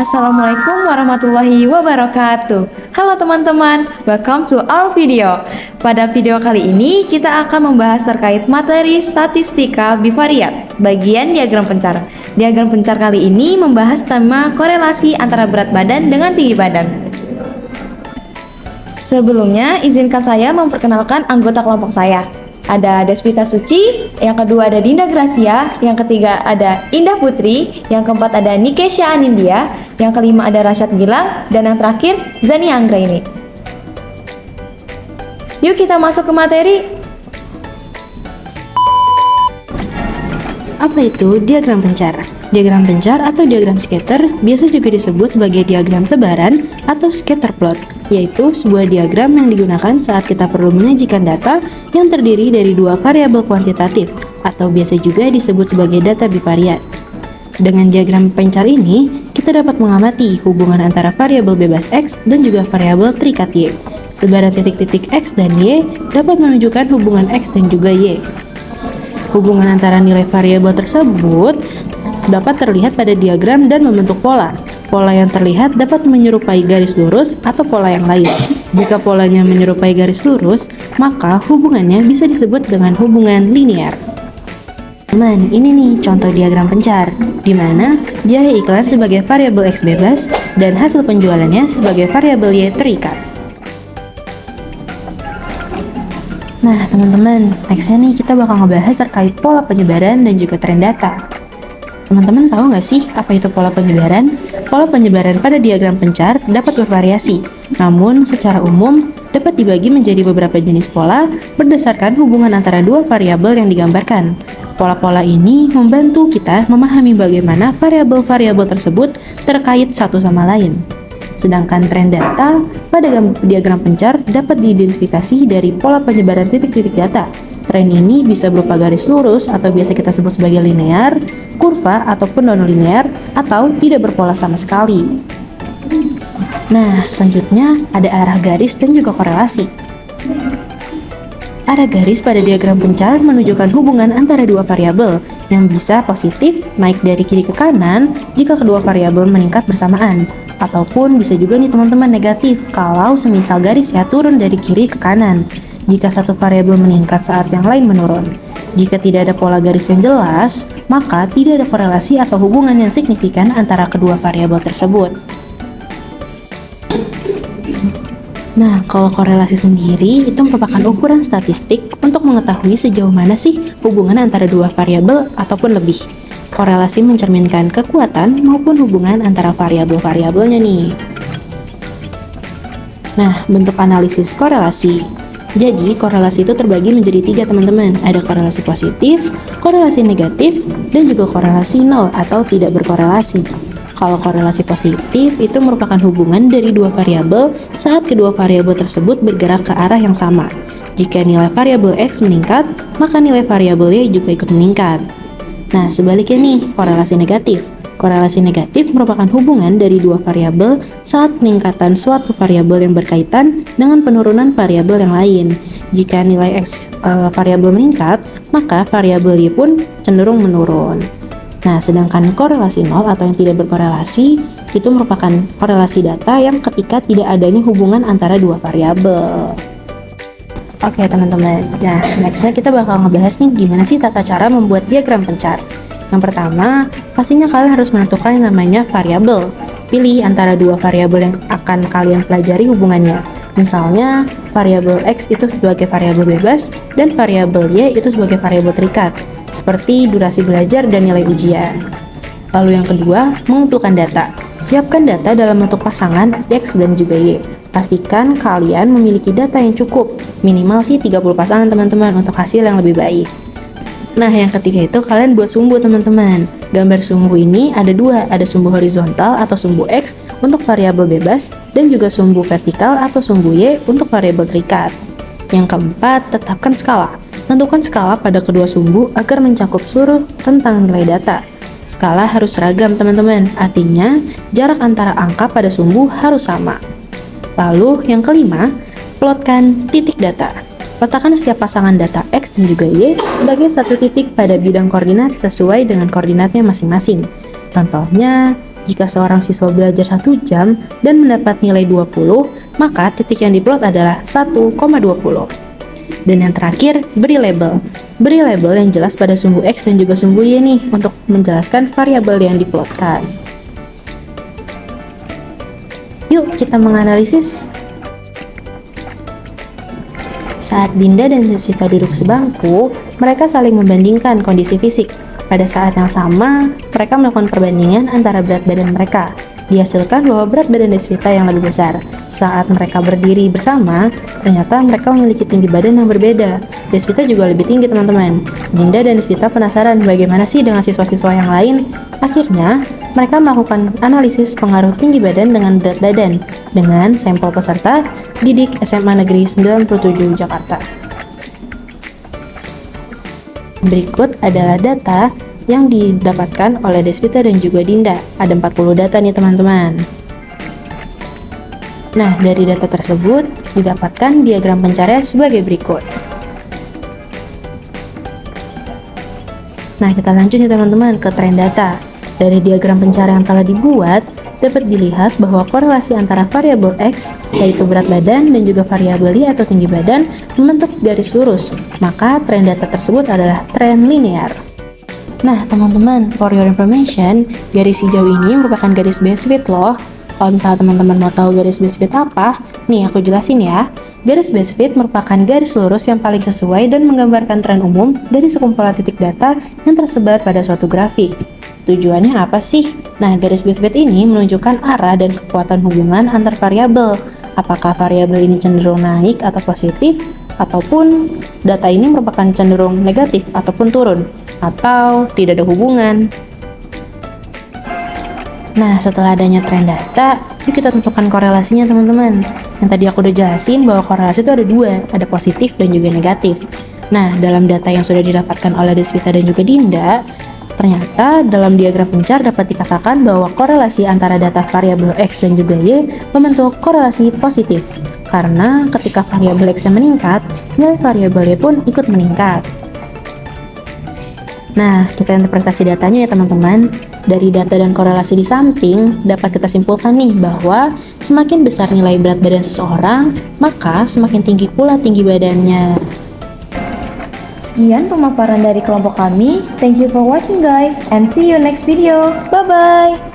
Assalamualaikum warahmatullahi wabarakatuh. Halo teman-teman, welcome to our video. Pada video kali ini kita akan membahas terkait materi statistika bivariat, bagian diagram pencar. Diagram pencar kali ini membahas tema korelasi antara berat badan dengan tinggi badan. Sebelumnya, izinkan saya memperkenalkan anggota kelompok saya. Ada Deswita Suci, yang kedua ada Dinda Gracia, yang ketiga ada Indah Putri, yang keempat ada Nikesha Anindya, yang kelima ada Rasyad Gilang, dan yang terakhir Zani Anggraini. Yuk kita masuk ke materi. Apa itu diagram pencar? Diagram pencar atau diagram scatter biasa juga disebut sebagai diagram tebaran atau scatter plot, yaitu sebuah diagram yang digunakan saat kita perlu menyajikan data yang terdiri dari dua variabel kuantitatif atau biasa juga disebut sebagai data bivariat. Dengan diagram pencar ini, kita dapat mengamati hubungan antara variabel bebas X dan juga variabel terikat Y. Sebaran titik-titik X dan Y dapat menunjukkan hubungan X dan juga Y. Hubungan antara nilai variabel tersebut dapat terlihat pada diagram dan membentuk pola. Pola yang terlihat dapat menyerupai garis lurus atau pola yang lain. Jika polanya menyerupai garis lurus, maka hubungannya bisa disebut dengan hubungan linear. Teman, ini nih contoh diagram pencar, di mana biaya iklan sebagai variabel X bebas dan hasil penjualannya sebagai variabel Y terikat. Nah, teman-teman, nextnya nih kita bakal ngebahas terkait pola penyebaran dan juga tren data. Teman-teman tahu nggak sih apa itu pola penyebaran? Pola penyebaran pada diagram pencar dapat bervariasi, namun secara umum dapat dibagi menjadi beberapa jenis pola berdasarkan hubungan antara dua variabel yang digambarkan. Pola-pola ini membantu kita memahami bagaimana variabel-variabel tersebut terkait satu sama lain. Sedangkan tren data pada diagram pencar dapat diidentifikasi dari pola penyebaran titik-titik data. Tren ini bisa berupa garis lurus atau biasa kita sebut sebagai linear, kurva ataupun non-linear, atau tidak berpola sama sekali. Nah, selanjutnya ada arah garis dan juga korelasi. Arah garis pada diagram pencar menunjukkan hubungan antara dua variabel yang bisa positif naik dari kiri ke kanan jika kedua variabel meningkat bersamaan, ataupun bisa juga nih teman-teman negatif kalau semisal garisnya turun dari kiri ke kanan jika satu variabel meningkat saat yang lain menurun. Jika tidak ada pola garis yang jelas, maka tidak ada korelasi atau hubungan yang signifikan antara kedua variabel tersebut. Nah, kalau korelasi sendiri itu merupakan ukuran statistik untuk mengetahui sejauh mana sih hubungan antara dua variabel ataupun lebih. Korelasi mencerminkan kekuatan maupun hubungan antara variabel-variabelnya nih. Nah, bentuk analisis korelasi. Jadi, korelasi itu terbagi menjadi tiga teman-teman. Ada korelasi positif, korelasi negatif, dan juga korelasi nol atau tidak berkorelasi. Kalau korelasi positif itu merupakan hubungan dari dua variabel saat kedua variabel tersebut bergerak ke arah yang sama. Jika nilai variabel X meningkat, maka nilai variabel Y juga ikut meningkat. Nah, sebaliknya nih, korelasi negatif. Korelasi negatif merupakan hubungan dari dua variabel saat peningkatan suatu variabel yang berkaitan dengan penurunan variabel yang lain. Jika nilai X variabel meningkat, maka variabel Y pun cenderung menurun. Nah, sedangkan korelasi nol atau yang tidak berkorelasi itu merupakan korelasi data yang ketika tidak adanya hubungan antara dua variabel. Oke teman-teman, nah nextnya kita bakal ngebahas nih gimana sih tata cara membuat diagram pencar. Yang pertama, pastinya kalian harus menentukan yang namanya variabel. Pilih antara dua variabel yang akan kalian pelajari hubungannya. Misalnya, variabel X itu sebagai variabel bebas dan variabel Y itu sebagai variabel terikat, seperti durasi belajar dan nilai ujian. Lalu yang kedua, mengumpulkan data. Siapkan data dalam bentuk pasangan X dan juga Y. Pastikan kalian memiliki data yang cukup, minimal sih 30 pasangan teman-teman untuk hasil yang lebih baik. Nah, yang ketiga itu kalian buat sumbu teman-teman. Gambar sumbu ini ada dua, ada sumbu horizontal atau sumbu X untuk variabel bebas dan juga sumbu vertikal atau sumbu Y untuk variabel terikat. Yang keempat, tetapkan skala. Tentukan skala pada kedua sumbu agar mencakup seluruh rentang nilai data. Skala harus seragam teman-teman, artinya jarak antara angka pada sumbu harus sama. Lalu yang kelima, plotkan titik data. Letakkan setiap pasangan data X dan juga Y sebagai satu titik pada bidang koordinat sesuai dengan koordinatnya masing-masing. Contohnya, Jika seorang siswa belajar 1 jam dan mendapat nilai 20, maka titik yang diplot adalah 1,20. Dan yang terakhir, beri label. Beri label yang jelas pada sumbu X dan juga sumbu Y nih untuk menjelaskan variabel yang diplotkan. Yuk kita menganalisis. Saat Dinda dan Desvita duduk sebangku, mereka saling membandingkan kondisi fisik. Pada saat yang sama, mereka melakukan perbandingan antara berat badan mereka. Dihasilkan bahwa berat badan Desvita yang lebih besar. Saat mereka berdiri bersama, ternyata mereka memiliki tinggi badan yang berbeda. Desvita juga lebih tinggi, teman-teman. Dinda dan Desvita penasaran bagaimana sih dengan siswa-siswa yang lain. Akhirnya, mereka melakukan analisis pengaruh tinggi badan dengan berat badan dengan sampel peserta didik SMA Negeri 97 Jakarta. Berikut adalah data yang didapatkan oleh Desvita dan juga Dinda. Ada 40 data nih teman-teman. Nah, dari data tersebut didapatkan diagram pencarian sebagai berikut. Nah, kita lanjut nih teman-teman ke tren data. Dari diagram pencarian yang telah dibuat, dapat dilihat bahwa korelasi antara variabel X, yaitu berat badan, dan juga variabel Y atau tinggi badan, membentuk garis lurus. Maka tren data tersebut adalah tren linear. Nah, teman-teman, for your information, garis hijau ini merupakan garis base fit loh. Kalau misalnya teman-teman mau tahu garis base fit apa, nih aku jelasin ya. Garis base fit merupakan garis lurus yang paling sesuai dan menggambarkan tren umum dari sekumpulan titik data yang tersebar pada suatu grafik. Tujuannya apa sih? Nah, garis base fit ini menunjukkan arah dan kekuatan hubungan antar variabel. Apakah variabel ini cenderung naik atau positif, ataupun data ini merupakan cenderung negatif ataupun turun, atau tidak ada hubungan. Nah, setelah adanya tren data, yuk kita tentukan korelasinya teman-teman. Yang tadi aku udah jelasin bahwa korelasi itu ada dua, ada positif dan juga negatif. Nah, dalam data yang sudah didapatkan oleh Desvita dan juga Dinda, ternyata dalam diagram pencar dapat dikatakan bahwa korelasi antara data variabel X dan juga Y membentuk korelasi positif. Karena ketika variabel X yang meningkat, nilai variabel Y pun ikut meningkat. Nah, kita interpretasi datanya ya teman-teman. Dari data dan korelasi di samping, dapat kita simpulkan nih bahwa semakin besar nilai berat badan seseorang, maka semakin tinggi pula tinggi badannya. Sekian pemaparan dari kelompok kami. Thank you for watching guys and see you next video. Bye bye.